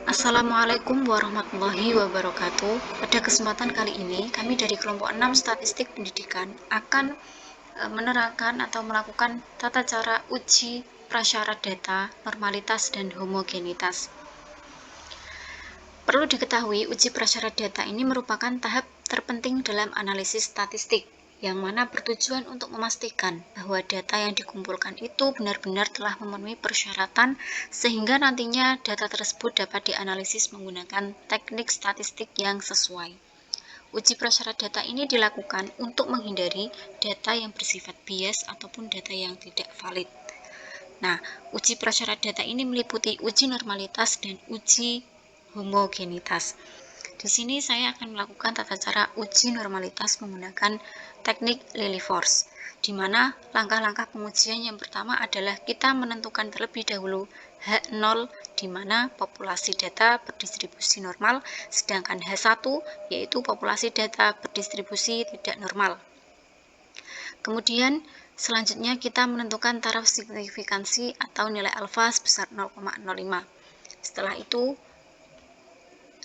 Assalamualaikum warahmatullahi wabarakatuh. Pada kesempatan kali ini, kami dari kelompok 6 Statistik Pendidikan akan menerangkan atau melakukan tata cara uji prasyarat data, normalitas, dan homogenitas. Perlu diketahui, uji prasyarat data ini merupakan tahap terpenting dalam analisis statistik, yang mana bertujuan untuk memastikan bahwa data yang dikumpulkan itu benar-benar telah memenuhi persyaratan sehingga nantinya data tersebut dapat dianalisis menggunakan teknik statistik yang sesuai. Uji prasyarat data ini dilakukan untuk menghindari data yang bersifat bias ataupun data yang tidak valid. Nah, uji prasyarat data ini meliputi uji normalitas dan uji homogenitas. Di sini saya akan melakukan tata cara uji normalitas menggunakan teknik Lilliefors, di mana langkah-langkah pengujian yang pertama adalah kita menentukan terlebih dahulu H0, di mana populasi data berdistribusi normal, sedangkan H1 yaitu populasi data berdistribusi tidak normal. Kemudian selanjutnya kita menentukan taraf signifikansi atau nilai alfa sebesar 0,05. Setelah itu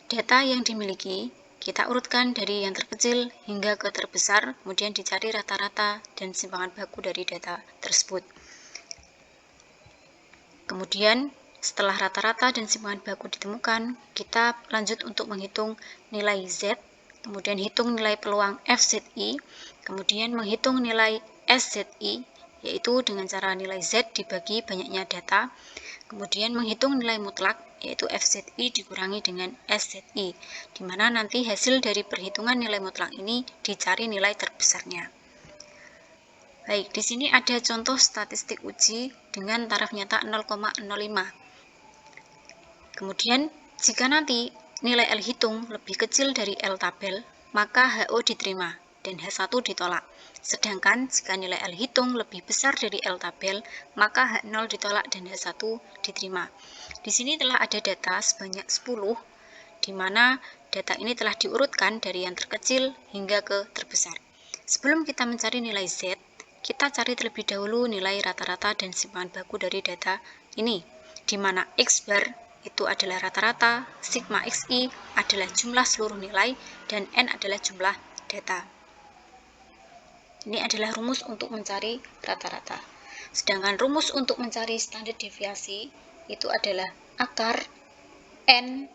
data yang dimiliki kita urutkan dari yang terkecil hingga ke terbesar, kemudian dicari rata-rata dan simpangan baku dari data tersebut. Kemudian setelah rata-rata dan simpangan baku ditemukan, kita lanjut untuk menghitung nilai Z, kemudian hitung nilai peluang FZI, kemudian menghitung nilai SZI, yaitu dengan cara nilai Z dibagi banyaknya data, kemudian menghitung nilai mutlak, yaitu FZI dikurangi dengan SZI, di mana nanti hasil dari perhitungan nilai mutlak ini dicari nilai terbesarnya. Baik, di sini ada contoh statistik uji dengan taraf nyata 0,05. Kemudian, jika nanti nilai L hitung lebih kecil dari L tabel, maka HO diterima dan H1 ditolak. Sedangkan jika nilai L hitung lebih besar dari L tabel, maka H0 ditolak dan H1 diterima. Di sini telah ada data sebanyak 10, di mana data ini telah diurutkan dari yang terkecil hingga ke terbesar. Sebelum kita mencari nilai Z, kita cari terlebih dahulu nilai rata-rata dan simpangan baku dari data ini, di mana X bar itu adalah rata-rata, sigma XI adalah jumlah seluruh nilai, dan N adalah jumlah data. Ini adalah rumus untuk mencari rata-rata. Sedangkan rumus untuk mencari standar deviasi itu adalah akar N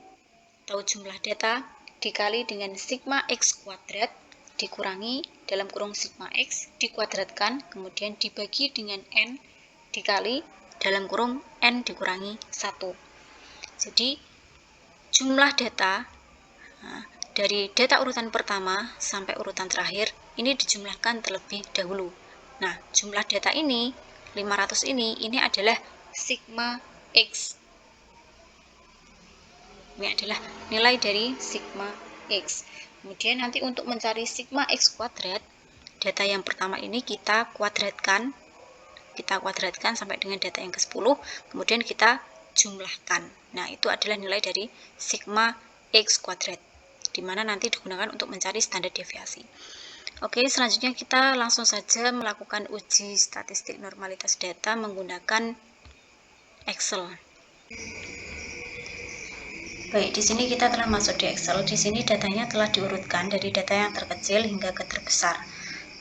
atau jumlah data dikali dengan sigma X kuadrat dikurangi dalam kurung sigma X dikuadratkan kemudian dibagi dengan N dikali dalam kurung N dikurangi 1. Jadi jumlah data dari data urutan pertama sampai urutan terakhir ini dijumlahkan terlebih dahulu. Nah, jumlah data ini 500 ini adalah sigma X. Ini adalah nilai dari sigma X. Kemudian nanti untuk mencari sigma X kuadrat, data yang pertama ini kita kuadratkan sampai dengan data yang ke-10, kemudian kita jumlahkan. Nah, itu adalah nilai dari sigma X kuadrat, di mana nanti digunakan untuk mencari standar deviasi. Oke, selanjutnya kita langsung saja melakukan uji statistik normalitas data menggunakan Excel. Baik, di sini kita telah masuk di Excel. Di sini datanya telah diurutkan dari data yang terkecil hingga ke terbesar.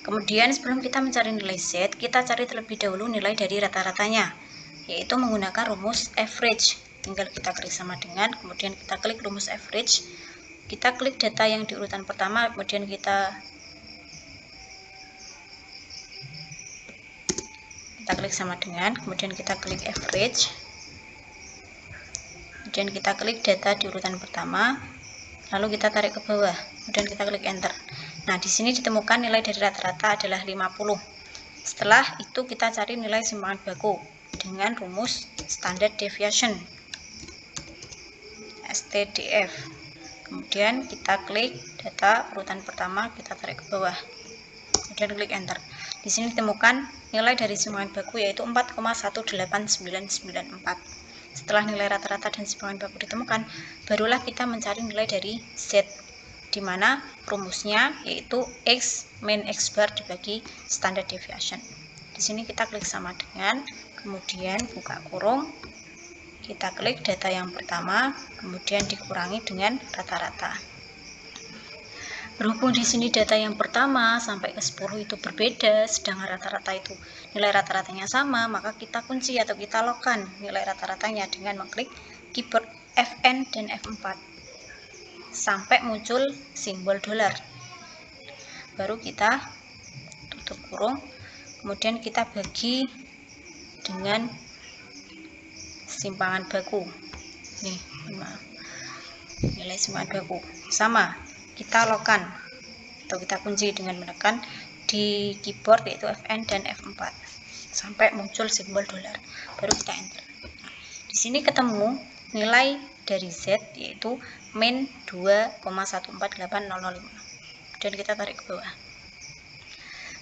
Kemudian sebelum kita mencari nilai Z, kita cari terlebih dahulu nilai dari rata-ratanya, yaitu menggunakan rumus average. Tinggal kita klik sama dengan, kemudian kita klik rumus average. Kita klik data yang di urutan pertama, kemudian kita klik sama dengan, kemudian kita klik average. Kemudian kita klik data di urutan pertama, lalu kita tarik ke bawah, kemudian kita klik enter. Nah, di sini ditemukan nilai dari rata-rata adalah 50. Setelah itu kita cari nilai simpangan baku dengan rumus standard deviation STDF. Kemudian kita klik data urutan pertama, kita tarik ke bawah, kemudian klik enter. Di sini ditemukan nilai dari simpangan baku yaitu 4,18994. Setelah nilai rata-rata dan simpangan baku ditemukan, barulah kita mencari nilai dari Z, di mana rumusnya yaitu X min X bar dibagi standard deviation. Di sini kita klik sama dengan, kemudian buka kurung, Kita klik data yang pertama, kemudian dikurangi dengan rata-rata. Berhubung di sini data yang pertama sampai ke 10 itu berbeda, sedangkan rata-rata itu nilai rata-ratanya sama, maka kita kunci atau kita lockkan nilai rata-ratanya dengan mengklik keyboard Fn dan F4 sampai muncul simbol dolar. Baru kita tutup kurung, kemudian kita bagi dengan simpangan baku. Nih, nilai simpangan baku sama. Kita lockkan atau kita kunci dengan menekan di keyboard yaitu Fn dan F4 sampai muncul simbol dolar. Baru kita enter. Nah, di sini ketemu nilai dari Z yaitu min 2,148.005. Dan kita tarik ke bawah.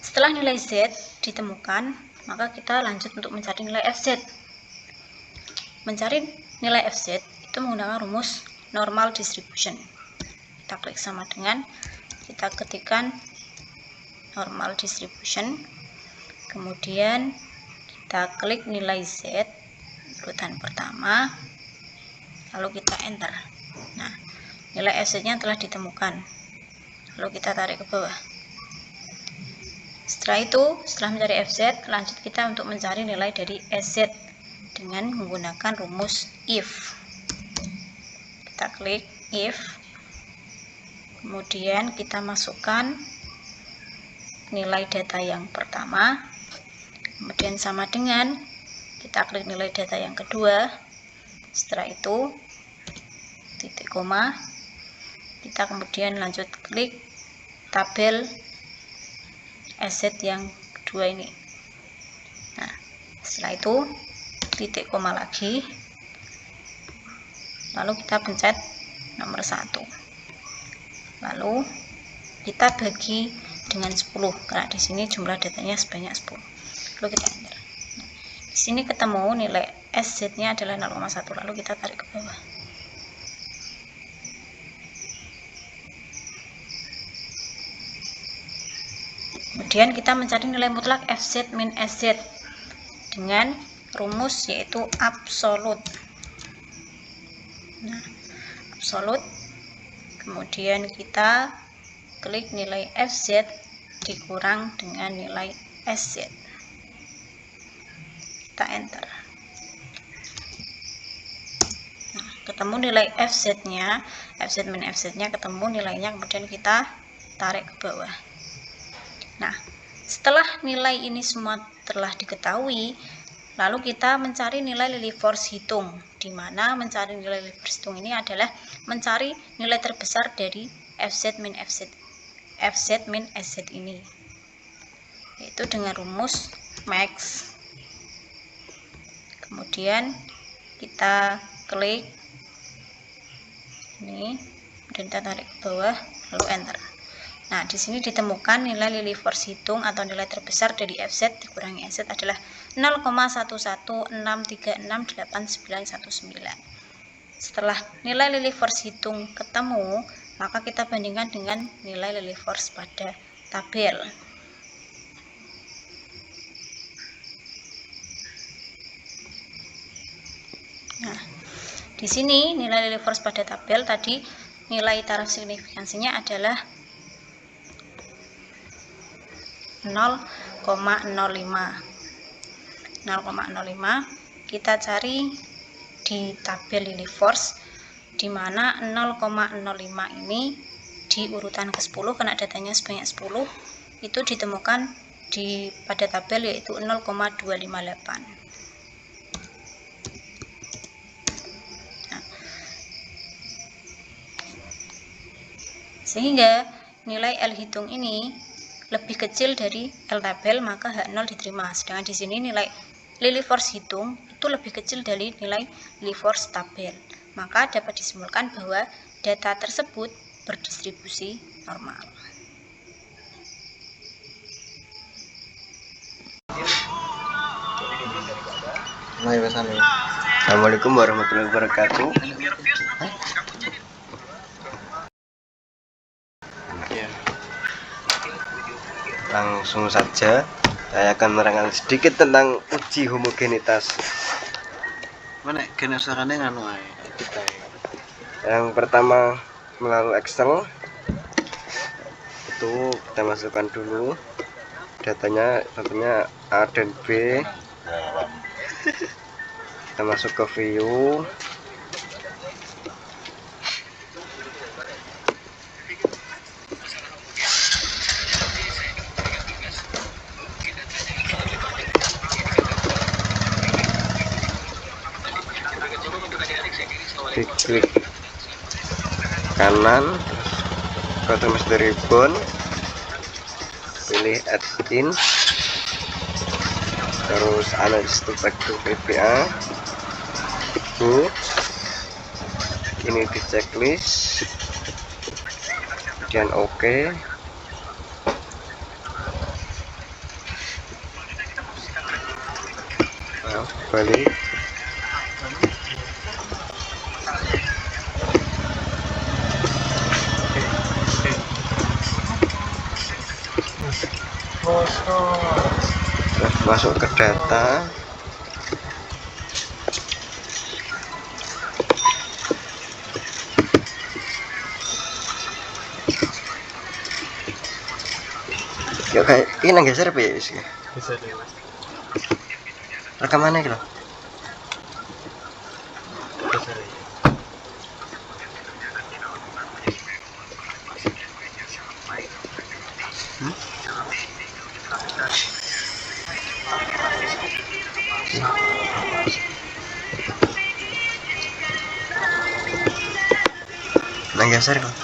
Setelah nilai Z ditemukan, maka kita lanjut untuk mencari nilai FZ. Mencari nilai FZ itu menggunakan rumus normal distribution. Kita klik sama dengan, kita ketikkan normal distribution, kemudian kita klik nilai Z urutan pertama, lalu kita enter. Nah, nilai FZ nya telah ditemukan, lalu kita tarik ke bawah. Setelah itu, setelah mencari FZ, lanjut kita untuk mencari nilai dari SZ dengan menggunakan rumus if. Kita klik if, kemudian kita masukkan nilai data yang pertama, kemudian sama dengan kita klik nilai data yang kedua. Setelah itu titik koma, kita kemudian lanjut klik tabel SZ yang kedua ini. Nah, setelah itu titik koma lagi, lalu kita pencet nomor 1. Lalu kita bagi dengan 10 karena di sini jumlah datanya sebanyak 10. Lalu kita enter. Nah, di sini ketemu nilai SZ-nya adalah 0,1. Lalu kita tarik ke bawah. Kemudian kita mencari nilai mutlak FZ min SZ dengan rumus yaitu absolute. Nah, absolute. Kemudian kita klik nilai FZ dikurang dengan nilai SZ. Kita enter. Nah, ketemu nilai FZ-nya, FZ min FZ-nya ketemu nilainya, kemudian kita tarik ke bawah. Nah, setelah nilai ini semua telah diketahui, lalu kita mencari nilai Lilliefors hitung, di mana mencari nilai Lilliefors hitung ini adalah mencari nilai terbesar dari FZ min SZ ini, yaitu dengan rumus max. Kemudian kita klik ini dan kita tarik ke bawah, lalu enter. Nah, di sini ditemukan nilai Lilliefors hitung atau nilai terbesar dari FZ dikurangi SZ adalah 0,116368919. Setelah nilai Lilliefors hitung ketemu, maka kita bandingkan dengan nilai Lilliefors pada tabel. Nah, di sini nilai Lilliefors pada tabel tadi nilai taraf signifikansinya adalah 0,05. Kita cari di tabel Lilliefors, di mana 0,05 ini di urutan ke-10 karena datanya sebanyak 10 itu ditemukan pada tabel yaitu 0,258. Nah, sehingga nilai L hitung ini lebih kecil dari L tabel, maka H0 diterima. Sedangkan di sini nilai Lilliefors hitung itu lebih kecil dari nilai Lilliefors tabel, maka dapat disimpulkan bahwa data tersebut berdistribusi normal. Assalamualaikum warahmatullahi wabarakatuh. Langsung saja saya akan menerangkan sedikit tentang uji homogenitas Mana kena sarane nganu ae. Yang pertama melalui Excel itu kita masukkan dulu datanya, contohnya A dan B. Kita masuk ke view, diklik kanan ke Mr. Ribbon, pilih add in, terus analysis to back to VBA, ini di checklist, kemudian OK. Nah, balik. Terus masuk ke data, yuk kayak ini nang geser apa ya sih? Bisa deh. Rekamannya gitu. Geser. Nang geser kok.